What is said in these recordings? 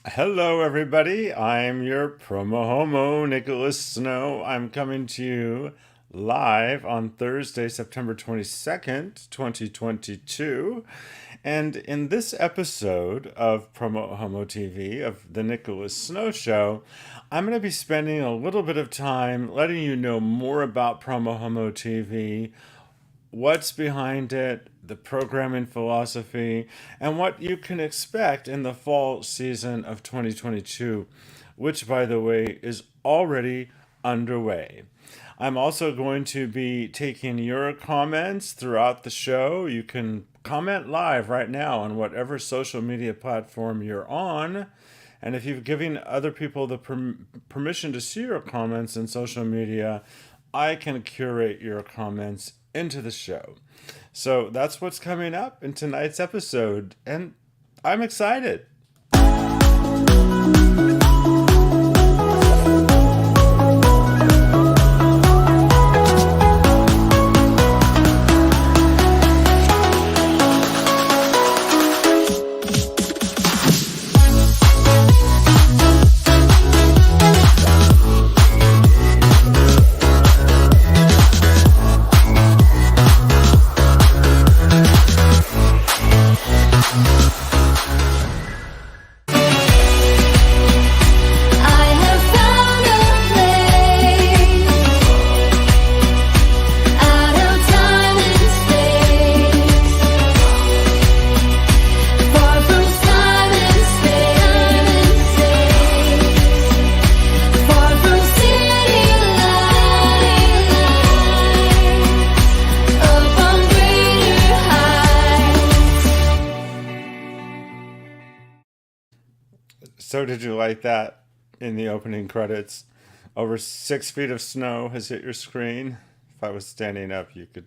Hello, everybody. I'm your promo homo, Nicholas Snow. I'm coming to you live on Thursday, September 22nd, 2022. And in this episode of Promo Homo TV, of the Nicholas Snow Show, I'm going to be spending a little bit of time letting you know more about Promo Homo TV, what's behind it, the programming philosophy, and what you can expect in the fall season of 2022, which, by the way, is already underway. I'm also going to be taking your comments throughout the show. You can comment live right now on whatever social media platform you're on. And if you've given other people the permission to see your comments in social media, I can curate your comments into the show. So that's what's coming up in tonight's episode, and I'm excited. So, did you like that in the opening credits? Over 6 feet of snow has hit your screen. If I was standing up, you could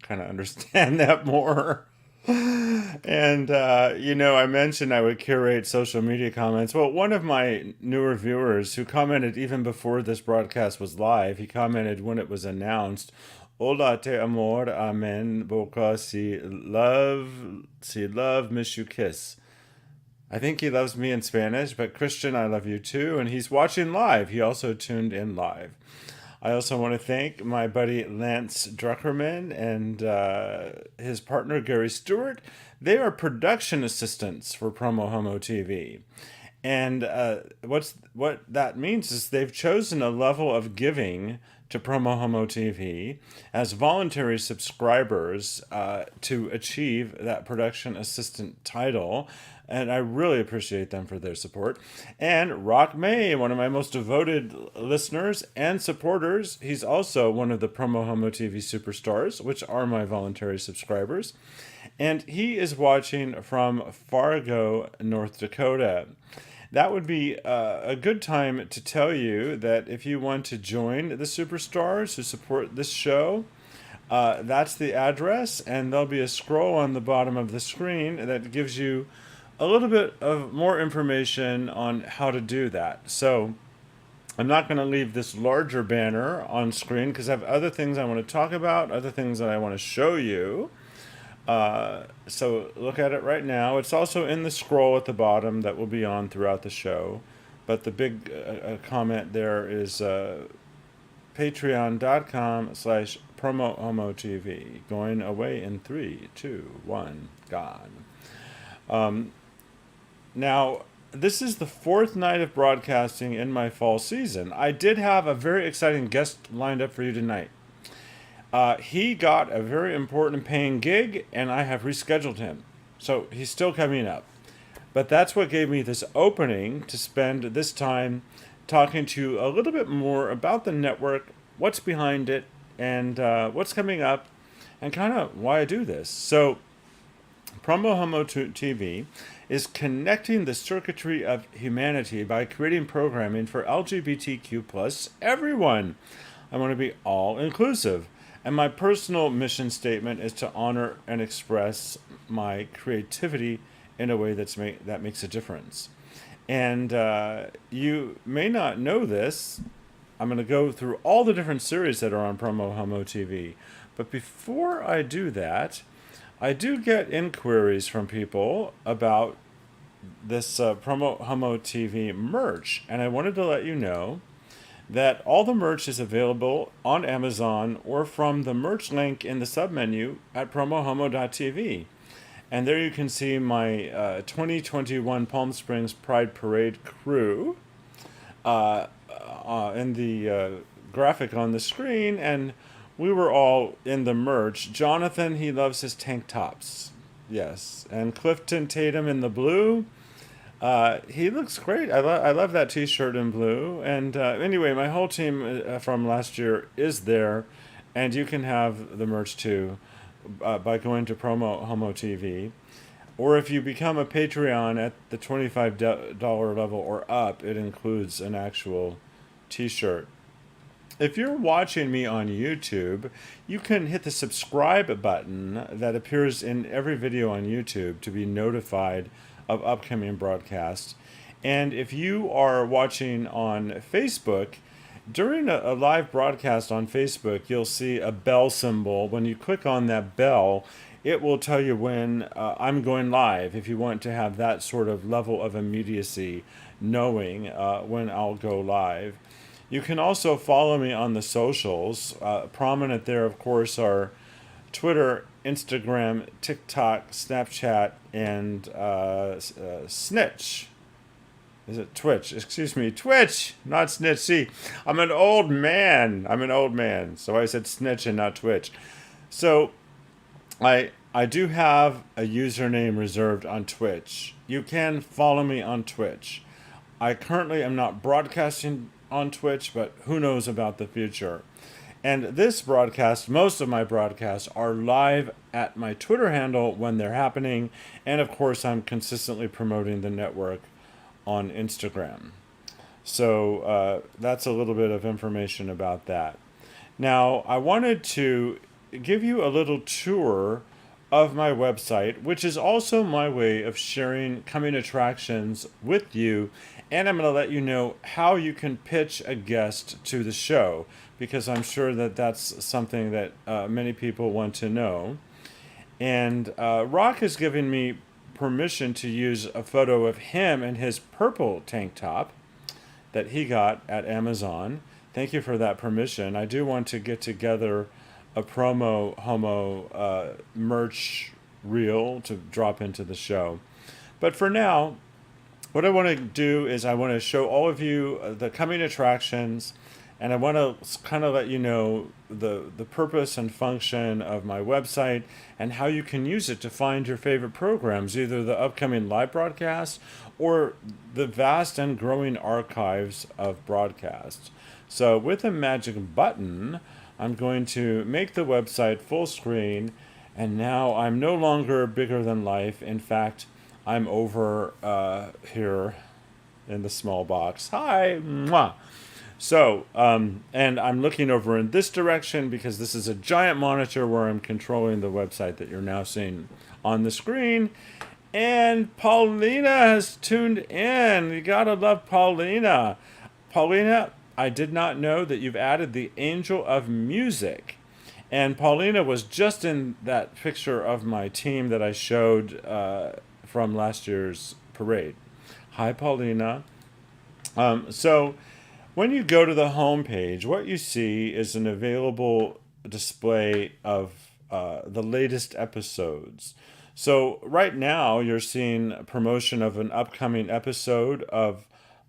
kind of understand that more. And, I mentioned I would curate social media comments. Well, one of my newer viewers who commented even before this broadcast was live, he commented when it was announced, Hola te amor, amen, boca si love, miss you, kiss. I think he loves me in Spanish, but Christian, I love you too. And he's watching live. He also tuned in live. I also want to thank my buddy Lance Druckerman and his partner Gary Stewart. They are production assistants for Promo Homo TV. And what that means is they've chosen a level of giving to Promo Homo TV as voluntary subscribers to achieve that production assistant title. And I really appreciate them for their support. And Rock May, one of my most devoted listeners and supporters, he's also one of the Promo Homo TV superstars, which are my voluntary subscribers. And he is watching from Fargo, North Dakota. That would be a good time to tell you that if you want to join the superstars who support this show, that's the address, and there'll be a scroll on the bottom of the screen that gives you a little bit of more information on how to do that. So I'm not going to leave this larger banner on screen because I have other things I want to talk about, other things that I want to show you. So look at it right now. It's also in the scroll at the bottom that will be on throughout the show. But the big comment there is patreon.com/PromoHomoTV. Going away in 3, 2, 1, gone. Now, this is the fourth night of broadcasting in my fall season. I did have a very exciting guest lined up for you tonight. He got a very important paying gig, and I have rescheduled him. So he's still coming up. But that's what gave me this opening to spend this time talking to you a little bit more about the network, what's behind it, and what's coming up, and kind of why I do this. So, Promo Homo TV is connecting the circuitry of humanity by creating programming for LGBTQ plus everyone. I want to be all inclusive. And my personal mission statement is to honor and express my creativity in a way that makes a difference. And you may not know this. I'm going to go through all the different series that are on Promo Homo TV. But before I do that, I do get inquiries from people about this PromoHomo.TV merch, and I wanted to let you know that all the merch is available on Amazon or from the merch link in the submenu at PromoHomo.TV. And there you can see my 2021 Palm Springs Pride Parade crew in the graphic on the screen, and we were all in the merch. Jonathan, he loves his tank tops. Yes. And Clifton Tatum in the blue. He looks great. I love that t-shirt in blue. And anyway, my whole team from last year is there, and you can have the merch too by going to PromoHomo.TV. Or if you become a Patreon at the $25 level or up, it includes an actual t-shirt. If you're watching me on YouTube, you can hit the subscribe button that appears in every video on YouTube to be notified of upcoming broadcasts. And if you are watching on Facebook, during a live broadcast on Facebook, you'll see a bell symbol. When you click on that bell, it will tell you when I'm going live, if you want to have that sort of level of immediacy, knowing when I'll go live. You can also follow me on the socials. Prominent there, of course, are Twitter, Instagram, TikTok, Snapchat, and Snitch. Is it Twitch? Excuse me, Twitch, not Snitch. See, I'm an old man. So I said Snitch and not Twitch. So I do have a username reserved on Twitch. You can follow me on Twitch. I currently am not broadcasting on Twitch, but who knows about the future. And this broadcast, most of my broadcasts are live at my Twitter handle when they're happening. And of course, I'm consistently promoting the network on Instagram. So that's a little bit of information about that. Now, I wanted to give you a little tour of my website, which is also my way of sharing coming attractions with you. And I'm going to let you know how you can pitch a guest to the show, because I'm sure that that's something that many people want to know. And Rock is giving me permission to use a photo of him in his purple tank top that he got at Amazon. Thank you for that permission. I do want to get together a Promo Homo merch reel to drop into the show. But for now, what I want to do is I want to show all of you the coming attractions, and I want to kind of let you know the purpose and function of my website and how you can use it to find your favorite programs, either the upcoming live broadcasts or the vast and growing archives of broadcasts. So with a magic button, I'm going to make the website full screen, and now I'm no longer bigger than life. In fact, I'm over here in the small box. Hi! Mwah! So, and I'm looking over in this direction because this is a giant monitor where I'm controlling the website that you're now seeing on the screen. And Paulina has tuned in. You gotta love Paulina. Paulina, I did not know that you've added the Angel of Music. And Paulina was just in that picture of my team that I showed from last year's parade. Hi, Paulina. So when you go to the home page, what you see is an available display of the latest episodes. So right now you're seeing a promotion of an upcoming episode of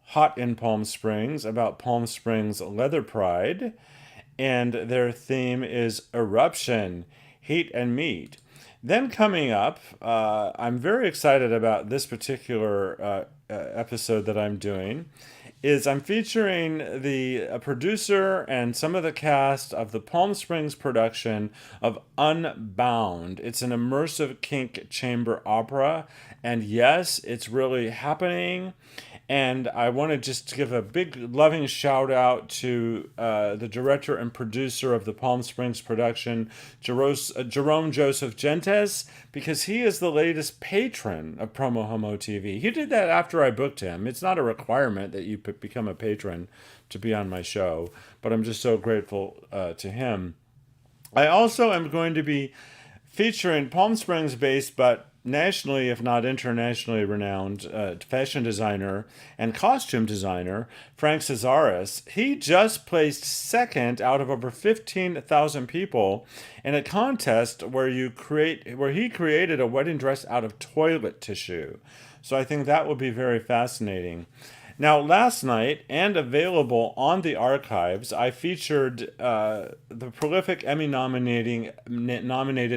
Hot in Palm Springs about Palm Springs Leather Pride, and their theme is Eruption, Heat and Meat. Then coming up, I'm very excited about this particular episode that I'm doing, is I'm featuring the producer and some of the cast of the Palm Springs production of Unbound. It's an immersive kink chamber opera, and yes, it's really happening. And I want to just give a big loving shout out to the director and producer of the Palm Springs production, Jerome Joseph Gentes, because he is the latest patron of PromoHomo.TV. He did that after I booked him. It's not a requirement that you become a patron to be on my show, but I'm just so grateful to him. I also am going to be featuring Palm Springs-based but nationally, if not internationally renowned fashion designer and costume designer, Frank Cesaris, he just placed second out of over 15,000 people in a contest where he created a wedding dress out of toilet tissue. So I think that will be very fascinating. Now, last night, and available on the archives, I featured the prolific nominated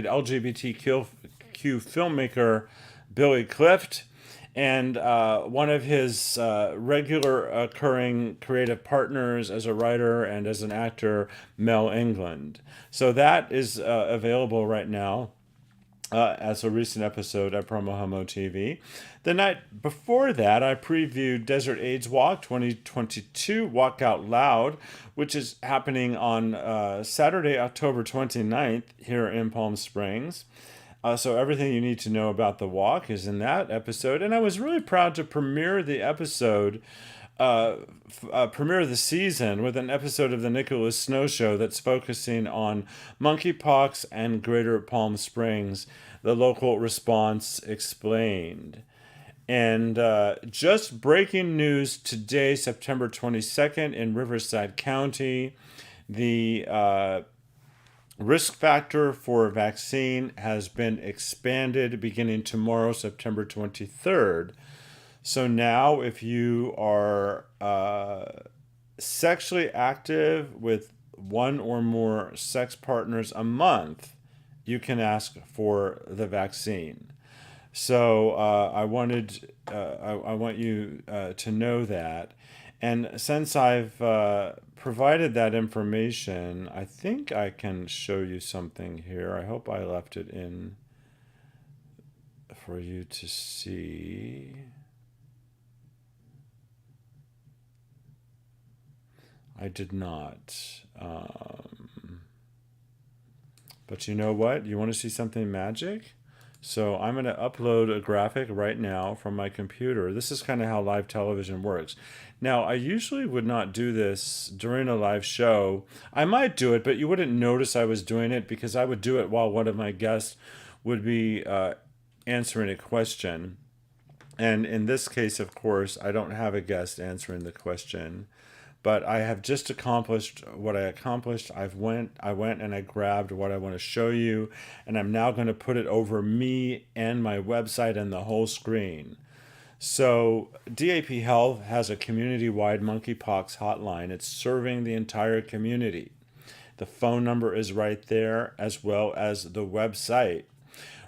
LGBTQ filmmaker Billy Clift and one of his regular occurring creative partners as a writer and as an actor, Mel England. So that is available right now as a recent episode at PromoHomo.TV. The night before that, I previewed Desert AIDS Walk 2022 Walk Out Loud, which is happening on Saturday, October 29th here in Palm Springs. So everything you need to know about the walk is in that episode. And I was really proud to premiere the episode premiere of the season with an episode of the Nicholas Snow Show that's focusing on monkeypox and Greater Palm Springs, the local response explained. And just breaking news today, September 22nd, in Riverside County, the risk factor for vaccine has been expanded beginning tomorrow, September 23rd. So now, if you are sexually active with one or more sex partners a month, you can ask for the vaccine. So I want you to know that. And since I've provided that information, I think I can show you something here. I hope I left it in for you to see. I did not. But you know what? You want to see something magic? So I'm going to upload a graphic right now from my computer. This is kind of how live television works. Now, I usually would not do this during a live show. I might do it, but you wouldn't notice I was doing it because I would do it while one of my guests would be answering a question. And in this case, of course, I don't have a guest answering the question. But I have just accomplished what I accomplished. I went and I grabbed what I want to show you, and I'm now going to put it over me and my website and the whole screen. So DAP Health has a community-wide monkeypox hotline. It's serving the entire community. The phone number is right there, as well as the website.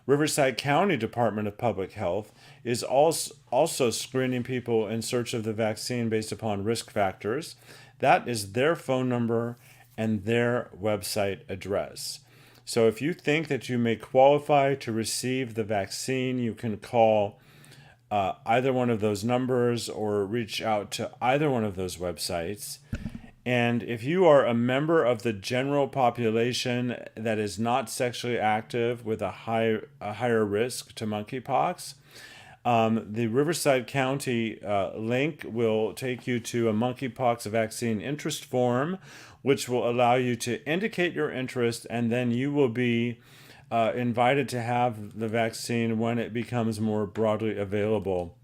Riverside County Department of Public Health is also screening people in search of the vaccine based upon risk factors. That is their phone number and their website address. So if you think that you may qualify to receive the vaccine, you can call either one of those numbers or reach out to either one of those websites. And if you are a member of the general population that is not sexually active with a higher risk to monkeypox, the Riverside County link will take you to a monkeypox vaccine interest form, which will allow you to indicate your interest, and then you will be invited to have the vaccine when it becomes more broadly available.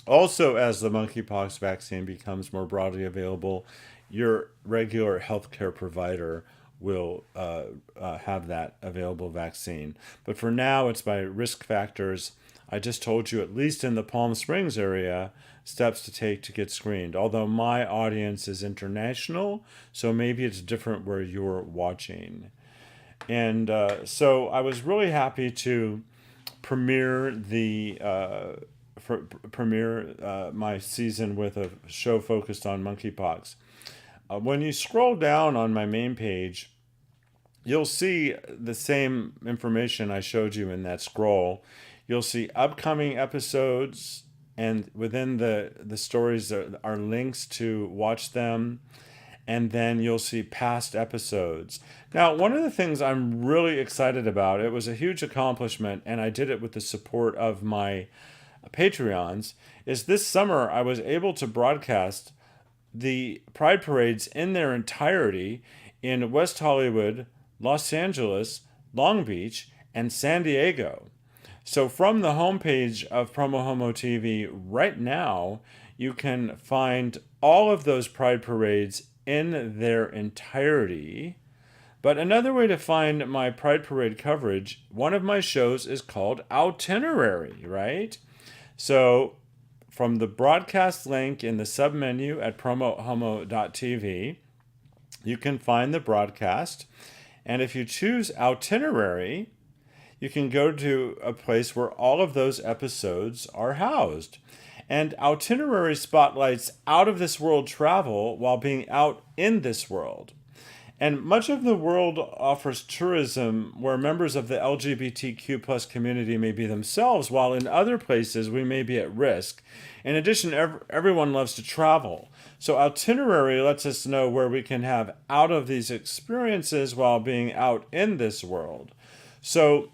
Also, as the monkeypox vaccine becomes more broadly available, your regular healthcare provider will have that available vaccine. But for now, it's by risk factors. I just told you, at least in the Palm Springs area, steps to take to get screened. Although my audience is international, so maybe it's different where you're watching. And so I was really happy to premiere my season with a show focused on monkeypox. When you scroll down on my main page, you'll see the same information I showed you in that scroll. You'll see upcoming episodes, and within the stories are links to watch them. And then you'll see past episodes. Now, one of the things I'm really excited about, it was a huge accomplishment, and I did it with the support of my Patreons, is this summer I was able to broadcast the Pride Parades in their entirety in West Hollywood, Los Angeles, Long Beach, and San Diego. So from the homepage of PromoHomo.TV right now, you can find all of those Pride parades in their entirety. But another way to find my Pride Parade coverage, one of my shows is called Itinerary, right? So from the broadcast link in the submenu at PromoHomo.TV, you can find the broadcast. And if you choose Itinerary, you can go to a place where all of those episodes are housed. And Itinerary spotlights out of this world travel while being out in this world. And much of the world offers tourism where members of the LGBTQ plus community may be themselves, while in other places we may be at risk. In addition, everyone loves to travel. So Itinerary lets us know where we can have out of these experiences while being out in this world. So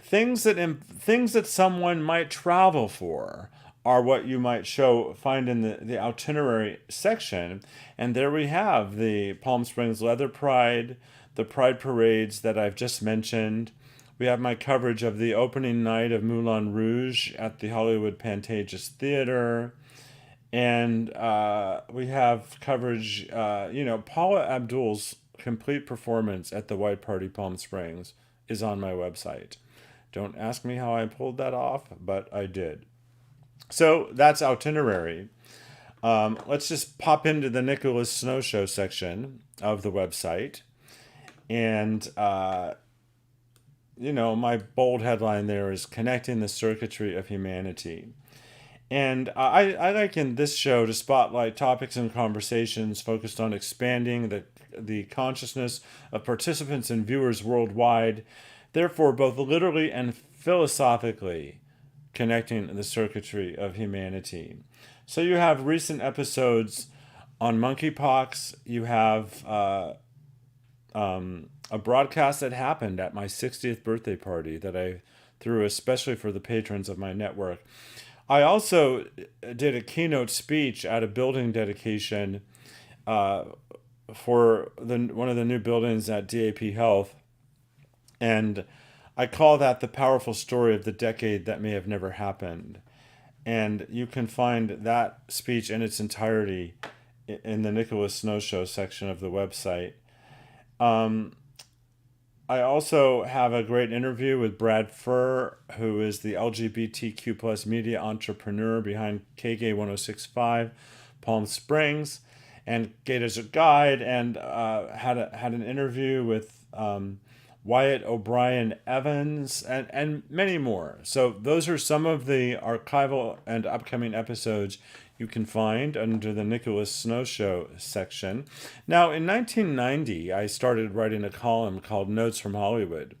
things that someone might travel for are what you might find in the Itinerary section. And there we have the Palm Springs Leather Pride, the Pride parades that I've just mentioned. We have my coverage of the opening night of Moulin Rouge at the Hollywood Pantages Theater. And we have coverage, Paula Abdul's complete performance at the White Party Palm Springs is on my website. Don't ask me how I pulled that off, but I did. So that's Itinerary. Let's just pop into the Nicholas Snow Show section of the website. And, my bold headline there is Connecting the Circuitry of Humanity. And I like in this show to spotlight topics and conversations focused on expanding the consciousness of participants and viewers worldwide, therefore both literally and philosophically connecting the circuitry of humanity. So you have recent episodes on monkeypox. You have a broadcast that happened at my 60th birthday party that I threw especially for the patrons of my network. I also did a keynote speech at a building dedication for one of the new buildings at DAP Health. And I call that the powerful story of the decade that may have never happened. And you can find that speech in its entirety in the Nicholas Snow Show section of the website. I also have a great interview with Brad Furr, who is the LGBTQ plus media entrepreneur behind KG 1065 Palm Springs and Gay Desert Guide, and had an interview with Wyatt O'Brien Evans, and many more. So those are some of the archival and upcoming episodes you can find under the Nicholas Snow Show section. Now, in 1990, I started writing a column called Notes from Hollywood.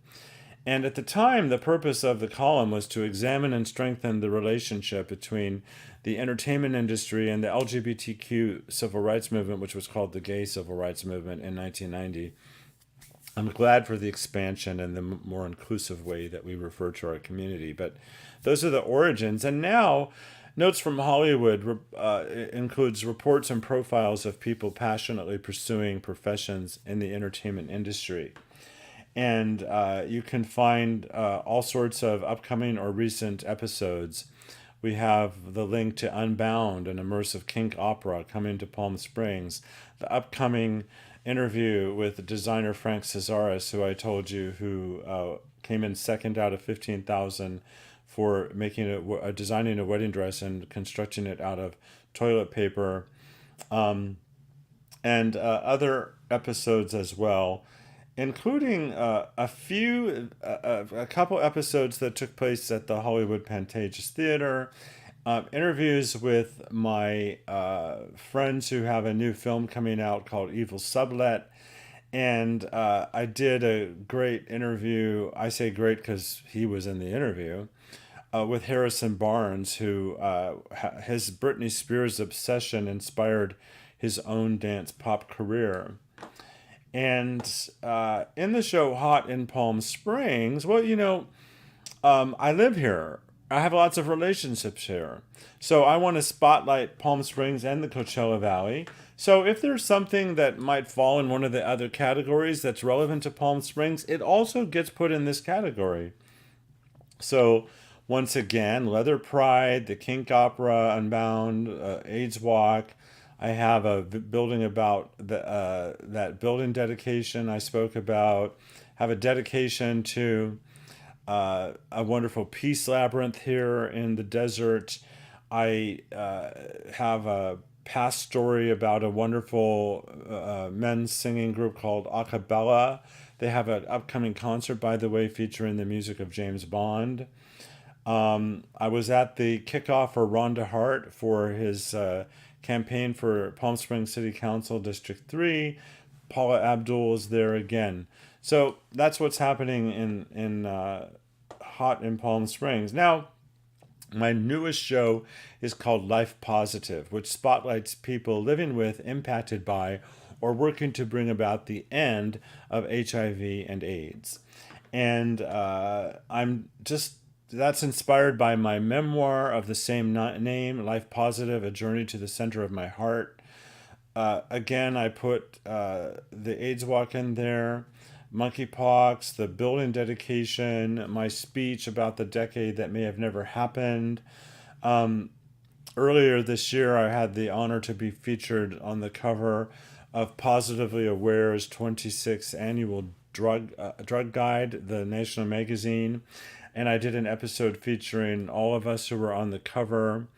And at the time, the purpose of the column was to examine and strengthen the relationship between the entertainment industry and the LGBTQ civil rights movement, which was called the Gay Civil Rights Movement in 1990. I'm glad for the expansion and the more inclusive way that we refer to our community. But those are the origins. And now, Notes from Hollywood includes reports and profiles of people passionately pursuing professions in the entertainment industry. And you can find all sorts of upcoming or recent episodes. We have the link to Unbound, an immersive kink opera coming to Palm Springs. The upcoming interview with designer Frank Cesaris, who I told you who came in second out of 15,000 for designing a wedding dress and constructing it out of toilet paper, and other episodes as well, including a couple episodes that took place at the Hollywood Pantages Theater, interviews with my friends who have a new film coming out called Evil Sublet. And I did a great interview. I say great because he was in the interview with Harrison Barnes, who his Britney Spears obsession inspired his own dance pop career. And in the show Hot in Palm Springs, well, I live here. I have lots of relationships here. So I want to spotlight Palm Springs and the Coachella Valley. So if there's something that might fall in one of the other categories that's relevant to Palm Springs, it also gets put in this category. So once again, Leather Pride, the Kink Opera, Unbound, AIDS Walk. I have a building about that building dedication I spoke about. Have a dedication to a wonderful peace labyrinth here in the desert. I have a past story about a wonderful men's singing group called Acapella. They have an upcoming concert, by the way, featuring the music of James Bond. I was at the kickoff for Rhonda Hart for his campaign for Palm Springs City Council District 3. Paula Abdul is there again. So that's what's happening in hot in Palm Springs. Now, my newest show is called Life Positive, which spotlights people living with, impacted by, or working to bring about the end of HIV and AIDS. And I'm just that's inspired by my memoir of the same name, Life Positive, A Journey to the Center of My Heart. Again, I put the AIDS walk in there, monkeypox, the building dedication, my speech about the decade that may have never happened. Earlier this year, I had the honor to be featured on the cover of Positively Aware's 26th annual drug guide, the national magazine, and I did an episode featuring all of us who were on the cover.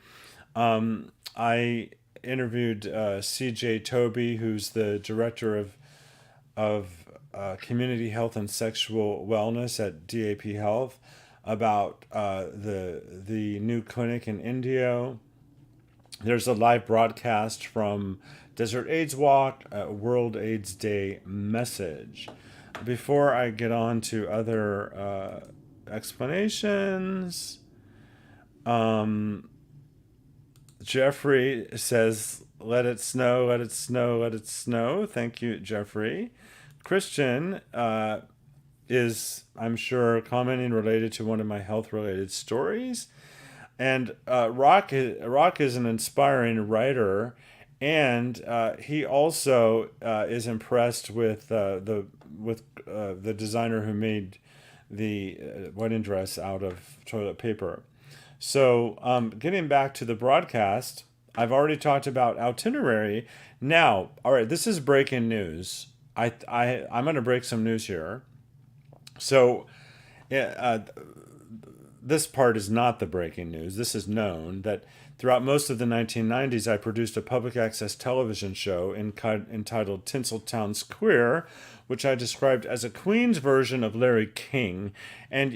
I interviewed C.J. Toby, who's the director of community health and sexual wellness at DAP Health, about the new clinic in Indio. There's a live broadcast from Desert AIDS Walk, World AIDS Day message. Before I get on to other explanations, Jeffrey says, let it snow, let it snow, let it snow. Thank you, Jeffrey. Christian is, I'm sure, commenting related to one of my health-related stories. And Rock is an inspiring writer, and he also is impressed with the designer who made the wedding dress out of toilet paper. So getting back to the broadcast, I've already talked about itinerary. Now, all right, this is breaking news. I'm going to break some news here. So this part is not the breaking news. This is known that throughout most of the 1990s, I produced a public access television show entitled Tinseltown's Queer, which I described as a Queen's version of Larry King. And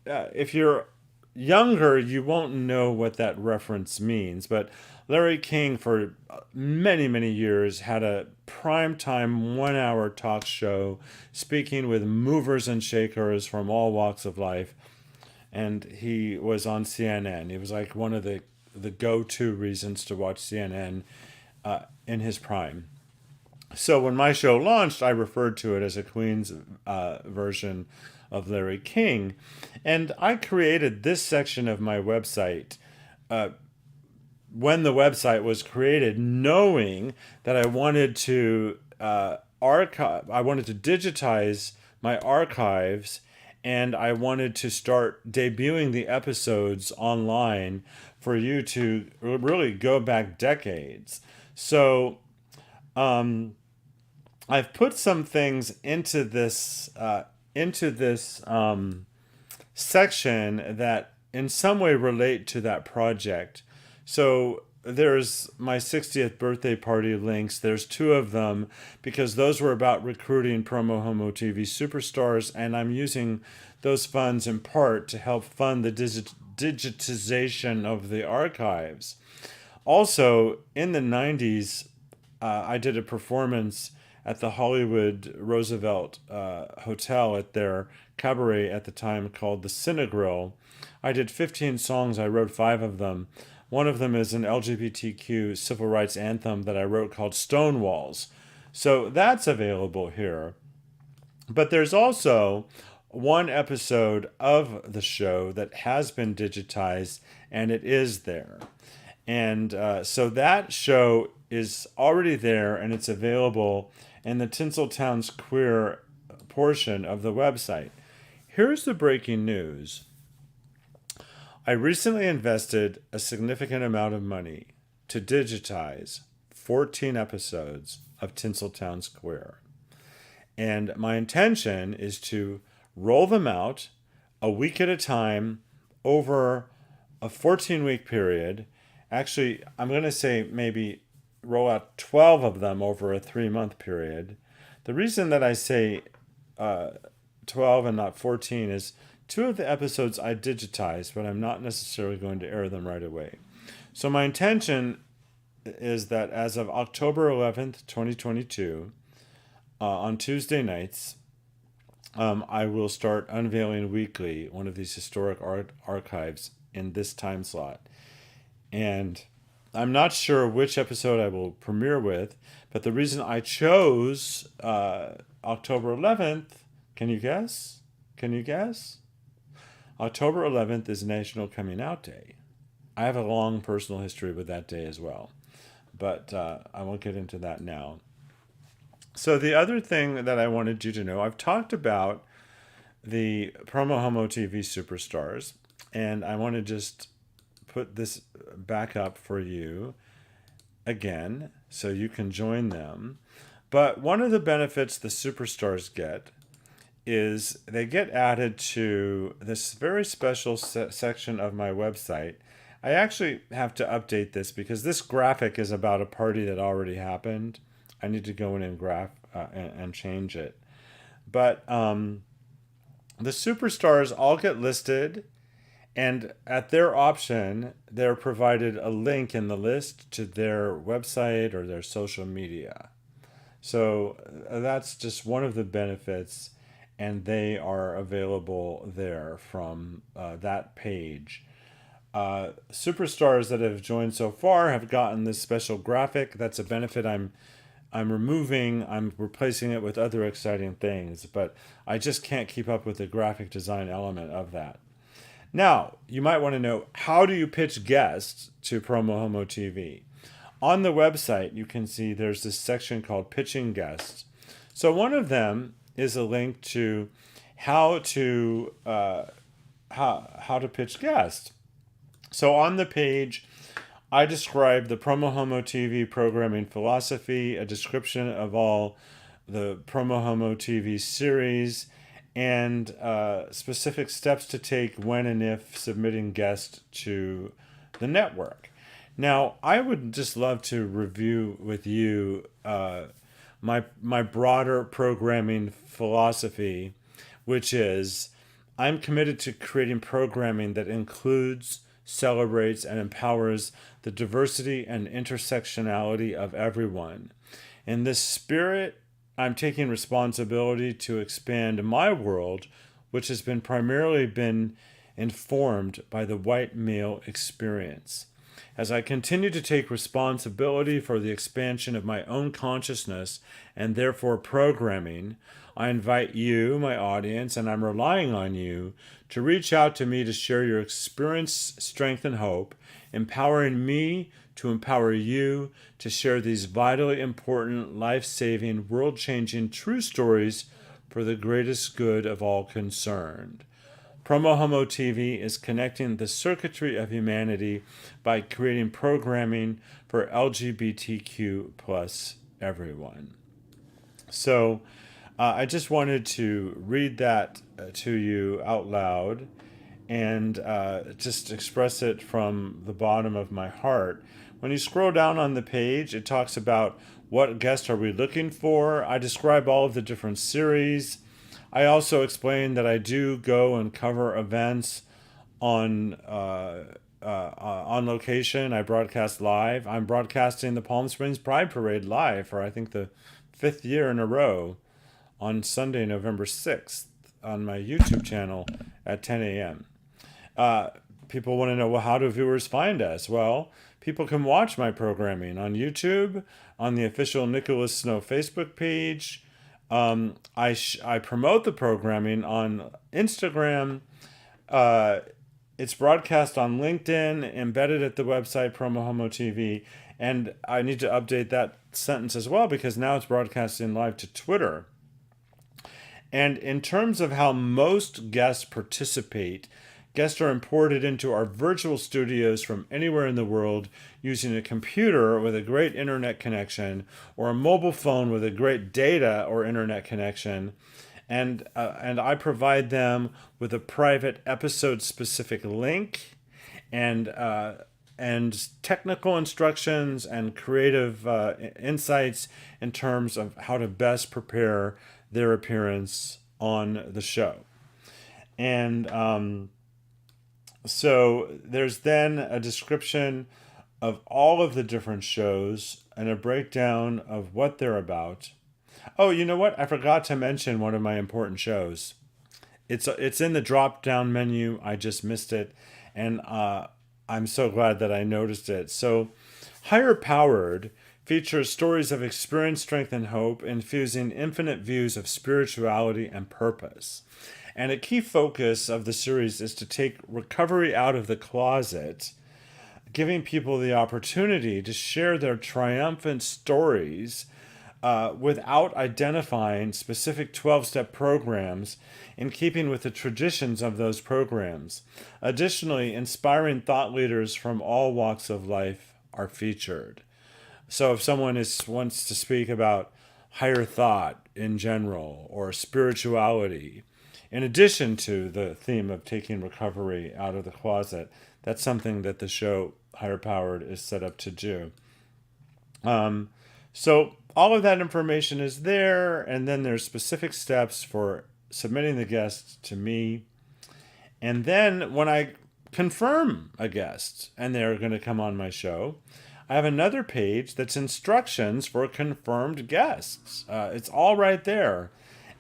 if you're younger, you won't know what that reference means. But Larry King, for many, many years, had a primetime 1 hour talk show speaking with movers and shakers from all walks of life. And he was on CNN. He was like one of the go-to reasons to watch CNN in his prime. So when my show launched, I referred to it as a Queen's version of Larry King. And I created this section of my website when the website was created, knowing that I wanted to digitize my archives, and I wanted to start debuting the episodes online for you to really go back decades. So I've put some things into this section that in some way relate to that project. So there's my 60th birthday party links. There's two of them because those were about recruiting PromoHomo.TV superstars, and I'm using those funds in part to help fund the digitization of the archives. Also, in the 90s, I did a performance at the Hollywood Roosevelt Hotel at their cabaret at the time called the Cinegrill. I did 15 songs. I wrote 5 of them. One of them is an LGBTQ civil rights anthem that I wrote called Stonewalls. So that's available here. But there's also one episode of the show that has been digitized, and it is there. And so that show is already there, and it's available in the Tinseltown's Queer portion of the website. Here's the breaking news. I recently invested a significant amount of money to digitize 14 episodes of Tinseltown Square. And my intention is to roll them out a week at a time over a 14-week period. Actually, I'm going to say maybe roll out 12 of them over a 3-month period. The reason that I say 12 and not 14 is 2 of the episodes I digitized, but I'm not necessarily going to air them right away. So my intention is that as of October 11th, 2022, on Tuesday nights, I will start unveiling weekly one of these historic archives in this time slot. And I'm not sure which episode I will premiere with, but the reason I chose October 11th, can you guess? Can you guess? October 11th is National Coming Out Day. I have a long personal history with that day as well, but I won't get into that now. So the other thing that I wanted you to know, I've talked about the PromoHomo.TV superstars, and I want to just put this back up for you again so you can join them. But one of the benefits the superstars get is they get added to this very special section of my website. I actually have to update this because this graphic is about a party that already happened. I need to go in and change it. But the superstars all get listed, and at their option, they're provided a link in the list to their website or their social media. So that's just one of the benefits, and they are available there from that page. Superstars that have joined so far have gotten this special graphic. That's a benefit I'm removing. I'm replacing it with other exciting things, but I just can't keep up with the graphic design element of that. Now, you might want to know, how do you pitch guests to PromoHomo.TV? On the website, you can see there's this section called Pitching Guests. So one of them is a link to how to pitch guests. So on the page, I describe the PromoHomo.TV programming philosophy, a description of all the PromoHomo.TV series, and specific steps to take when and if submitting guests to the network. Now, I would just love to review with you my broader programming philosophy, which is I'm committed to creating programming that includes, celebrates, and empowers the diversity and intersectionality of everyone. In this spirit, I'm taking responsibility to expand my world, which has been primarily informed by the white male experience. As I continue to take responsibility for the expansion of my own consciousness and therefore programming, I invite you, my audience, and I'm relying on you to reach out to me to share your experience, strength, and hope, empowering me to empower you to share these vitally important, life-saving, world-changing true stories for the greatest good of all concerned. PromoHomo.TV is connecting the circuitry of humanity by creating programming for LGBTQ plus everyone. So I just wanted to read that to you out loud and just express it from the bottom of my heart. When you scroll down on the page, it talks about what guest are we looking for. I describe all of the different series. I also explain that I do go and cover events on location. I broadcast live. I'm broadcasting the Palm Springs Pride Parade live for I think the 5th year in a row on Sunday, November 6th on my YouTube channel at 10 a.m. People want to know, well, how do viewers find us? Well, people can watch my programming on YouTube, on the official Nicholas Snow Facebook page. I promote the programming on Instagram. It's broadcast on LinkedIn, embedded at the website PromoHomo.TV, and I need to update that sentence as well because now it's broadcasting live to Twitter. And in terms of how most guests participate, Guests are imported into our virtual studios from anywhere in the world using a computer with a great internet connection or a mobile phone with a great data or internet connection. And I provide them with a private episode-specific link and technical instructions and creative insights in terms of how to best prepare their appearance on the show. And so there's then a description of all of the different shows and a breakdown of what they're about. Oh, you know what? I forgot to mention one of my important shows. It's in the drop-down menu. I just missed it, and I'm so glad that I noticed it. So, Higher Powered features stories of experience, strength, and hope, infusing infinite views of spirituality and purpose. And a key focus of the series is to take recovery out of the closet, giving people the opportunity to share their triumphant stories without identifying specific 12-step programs in keeping with the traditions of those programs. Additionally, inspiring thought leaders from all walks of life are featured. So if someone wants to speak about higher thought in general or spirituality, in addition to the theme of taking recovery out of the closet, that's something that the show Higher Powered is set up to do. So all of that information is there, and then there's specific steps for submitting the guest to me. And then when I confirm a guest and they're going to come on my show, I have another page that's instructions for confirmed guests. It's all right there.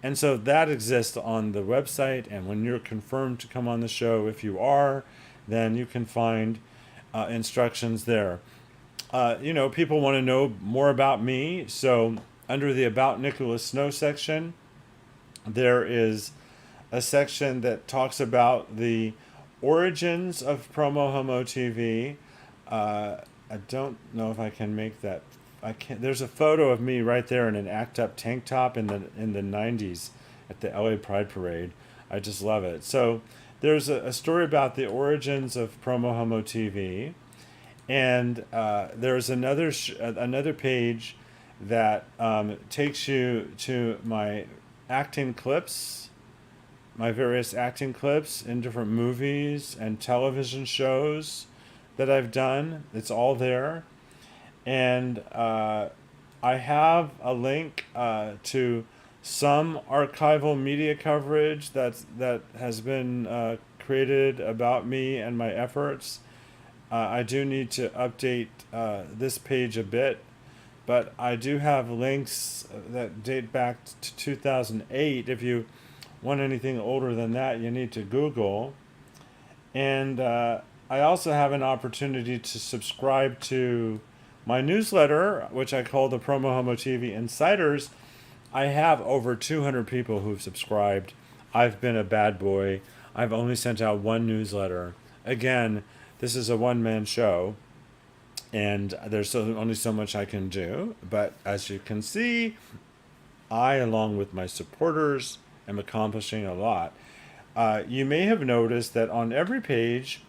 And so that exists on the website, and when you're confirmed to come on the show, if you are, then you can find instructions there. People want to know more about me, so under the About Nicholas Snow section, there is a section that talks about the origins of PromoHomo.TV. I don't know if I can make that. I can't. There's a photo of me right there in an ACT UP tank top in the 90s at the LA Pride Parade. I just love it. So there's a story about the origins of PromoHomo.TV, and there's another page that takes you to my acting clips, my various acting clips in different movies and television shows that I've done. It's all there. And I have a link to some archival media coverage that has been created about me and my efforts. I do need to update this page a bit, but I do have links that date back to 2008. If you want anything older than that, you need to Google. And I also have an opportunity to subscribe to my newsletter, which I call the PromoHomo.TV Insiders. I have over 200 people who've subscribed. I've been a bad boy. I've only sent out one newsletter. Again, this is a one-man show, and there's only so much I can do. But as you can see, I, along with my supporters, am accomplishing a lot. You may have noticed that on every page,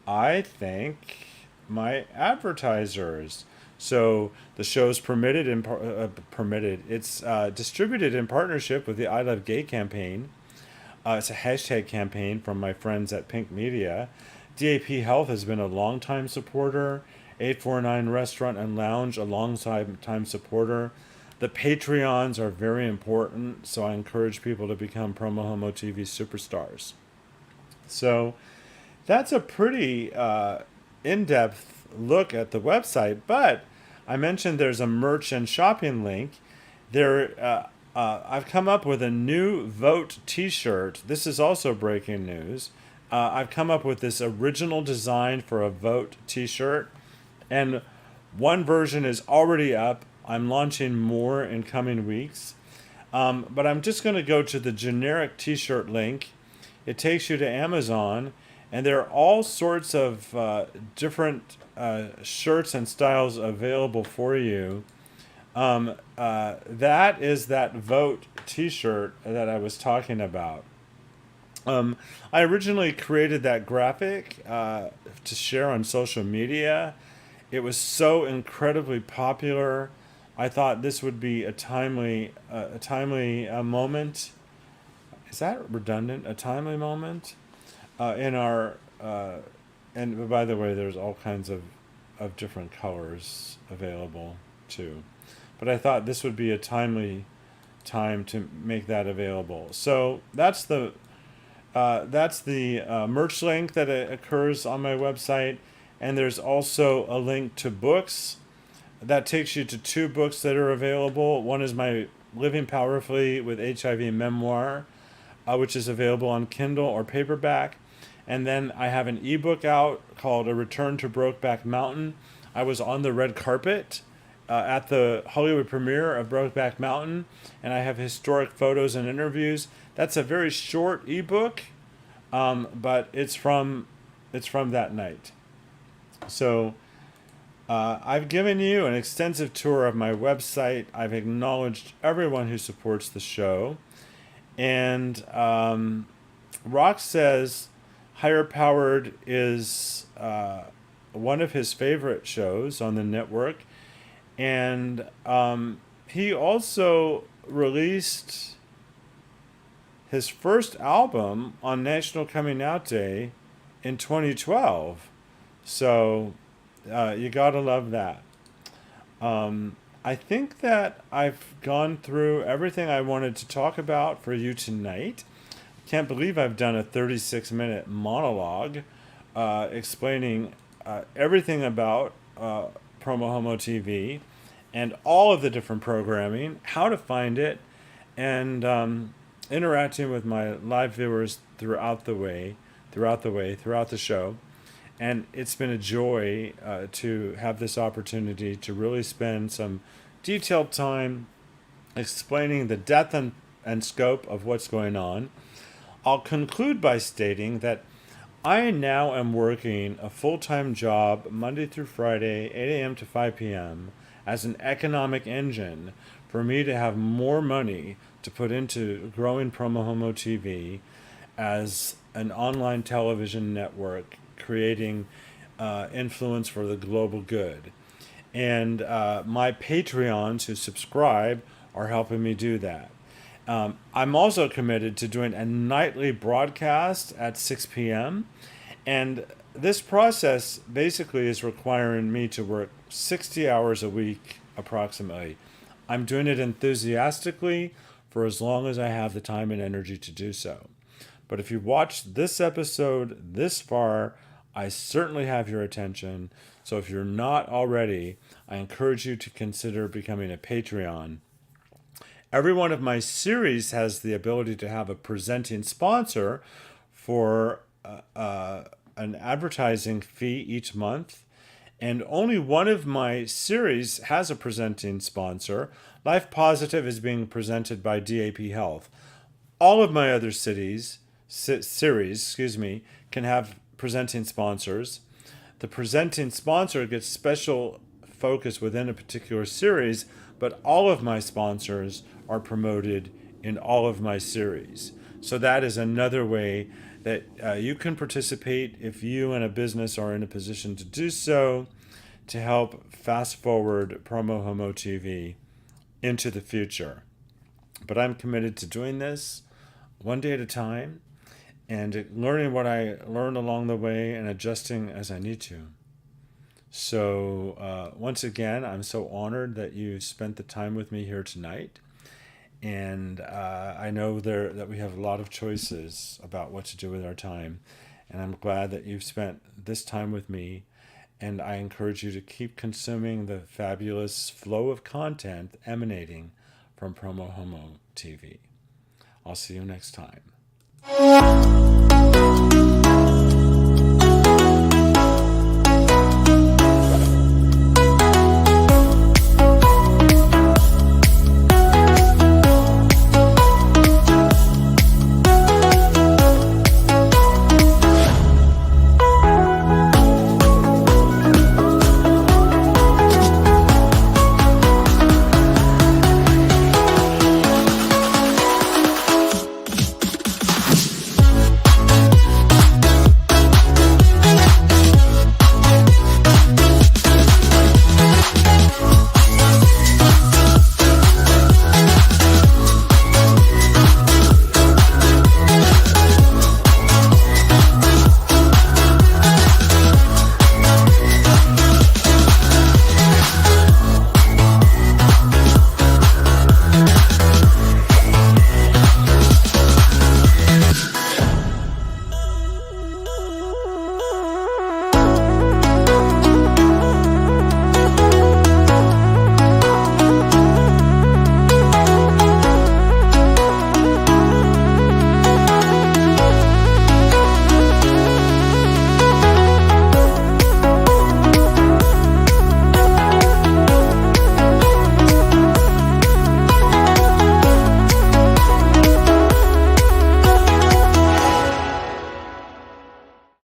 I thank my advertisers. So the show's permitted. It's distributed in partnership with the I Love Gay campaign. It's a hashtag campaign from my friends at Pink Media. DAP Health has been a longtime supporter. 849 Restaurant and Lounge, a long-time supporter. The Patreons are very important, so I encourage people to become PromoHomo.TV superstars. So that's a pretty in-depth look at the website, but I mentioned there's a merch and shopping link. I've come up with a new Vote t-shirt. This is also breaking news. I've come up with this original design for a Vote t-shirt, and one version is already up. I'm launching more in coming weeks. But I'm just going to go to the generic t-shirt link. It takes you to Amazon, and there are all sorts of different shirts and styles available for you. That is that Vote t-shirt that I was talking about. I originally created that graphic to share on social media. It was so incredibly popular. I thought this would be a timely moment. Is that redundant? A timely moment in our and by the way, there's all kinds of different colors available too. But I thought this would be a timely time to make that available. So that's the merch link that occurs on my website, and there's also a link to books that takes you to two books that are available. One is my Living Powerfully with HIV memoir, which is available on Kindle or paperback. And then I have an ebook out called A Return to Brokeback Mountain. I was on the red carpet at the Hollywood premiere of Brokeback Mountain, and I have historic photos and interviews. That's a very short ebook, but it's from that night. So I've given you an extensive tour of my website. I've acknowledged everyone who supports the show. And Rock says Higher Powered is one of his favorite shows on the network. And he also released his first album on National Coming Out Day in 2012. So you gotta love that. I think that I've gone through everything I wanted to talk about for you tonight. Can't believe I've done a 36-minute monologue explaining everything about PromoHomo.TV and all of the different programming, how to find it, and interacting with my live viewers throughout the show. And it's been a joy to have this opportunity to really spend some detailed time explaining the depth and scope of what's going on. I'll conclude by stating that I now am working a full-time job Monday through Friday, 8 a.m. to 5 p.m. as an economic engine for me to have more money to put into growing PromoHomo.TV as an online television network creating influence for the global good. And my Patreons who subscribe are helping me do that. I'm also committed to doing a nightly broadcast at 6 p.m. And this process basically is requiring me to work 60 hours a week approximately. I'm doing it enthusiastically for as long as I have the time and energy to do so. But if you watched this episode this far, I certainly have your attention. So if you're not already, I encourage you to consider becoming a Patreon. Every one of my series has the ability to have a presenting sponsor for an advertising fee each month. And only one of my series has a presenting sponsor. Life Positive is being presented by DAP Health. All of my other series, can have presenting sponsors. The presenting sponsor gets special focus within a particular series, but all of my sponsors are promoted in all of my series. So that is another way that you can participate if you and a business are in a position to do so, to help fast forward PromoHomo.TV into the future. But I'm committed to doing this one day at a time and learning what I learned along the way and adjusting as I need to. So once again, I'm so honored that you spent the time with me here tonight. And I know that we have a lot of choices about what to do with our time. And I'm glad that you've spent this time with me. And I encourage you to keep consuming the fabulous flow of content emanating from PromoHomo.TV. I'll see you next time.